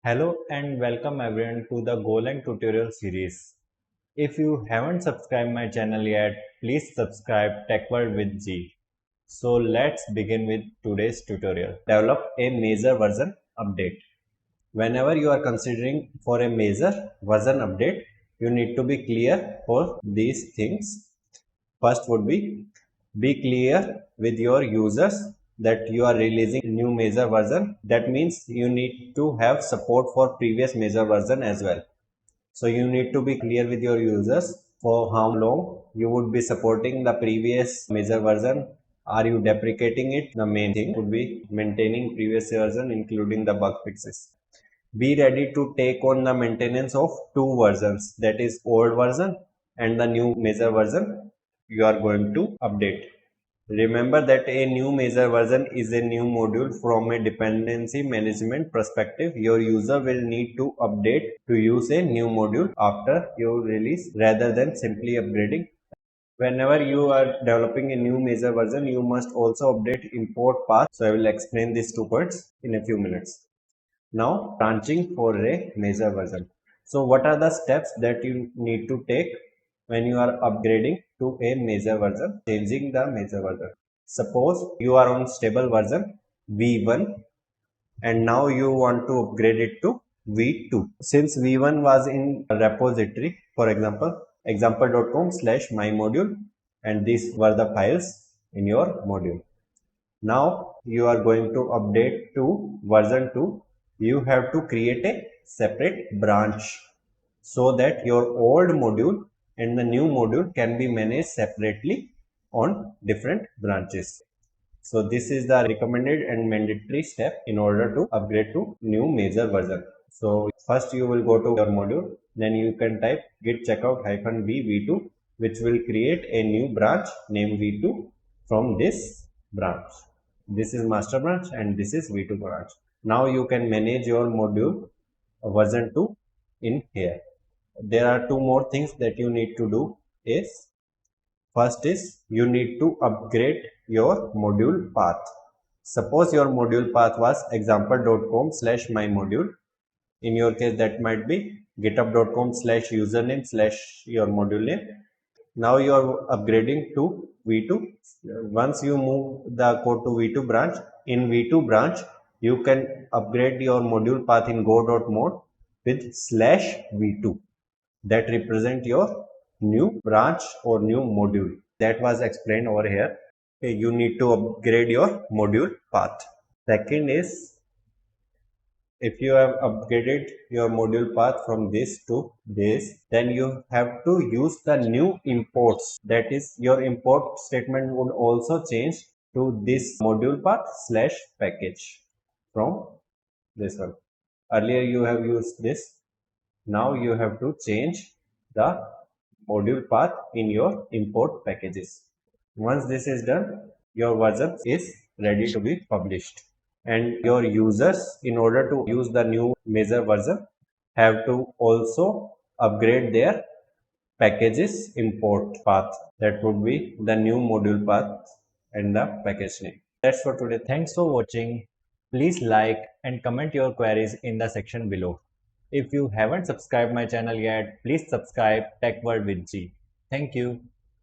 Hello and welcome everyone to the GoLang tutorial series. If you haven't subscribed my channel yet, please subscribe Tech World with G. So let's begin with today's tutorial. Develop a major version update. Whenever you are considering for a major version update, you need to be clear for these things. First would be clear with your users that you are releasing new major version. That means you need to have support for previous major version as well. So you need to be clear with your users for how long you would be supporting the previous major version. Are you deprecating it? The main thing would be maintaining previous version including the bug fixes. Be ready to take on the maintenance of two versions, that is old version and the new major version you are going to update. Remember that a new major version is a new module from a dependency management perspective. Your user will need to update to use a new module after your release rather than simply upgrading. Whenever you are developing a new major version, you must also update import path. So I will explain these two parts in a few minutes. Now branching for a major version. So what are the steps that you need to take when you are upgrading to a major version, changing the major version? Suppose you are on stable version V1 and now you want to upgrade it to V2. Since V1 was in a repository, for example, example.com/mymodule, and these were the files in your module. Now you are going to update to version 2. You have to create a separate branch so that your old module and the new module can be managed separately on different branches. So this is the recommended and mandatory step in order to upgrade to new major version. So first you will go to your module, then you can type git checkout -v v2, which will create a new branch named v2 from this branch. This is master branch and this is v2 branch. Now you can manage your module version 2 in here. There are two more things that you need to do is first is you need to upgrade your module path. Suppose your module path was example.com/mymodule. In your case, that might be github.com/username/your module name. Now you are upgrading to V2. Once you move the code to V2 branch, in V2 branch, you can upgrade your module path in go.mode with /V2. That represent your new branch or new module. That was explained over here. Okay, you need to upgrade your module path. Second is, if you have upgraded your module path from this to this, then you have to use the new imports. That is, your import statement would also change to this module path/package from this one. Earlier you have used this. Now you have to change the module path in your import packages. Once this is done, your version is ready to be published. And your users, in order to use the new major version, have to also upgrade their packages import path. That would be the new module path and the package name. That's for today. Thanks for watching. Please like and comment your queries in the section below. If you haven't subscribed my channel yet, please subscribe Tech World with G. Thank you.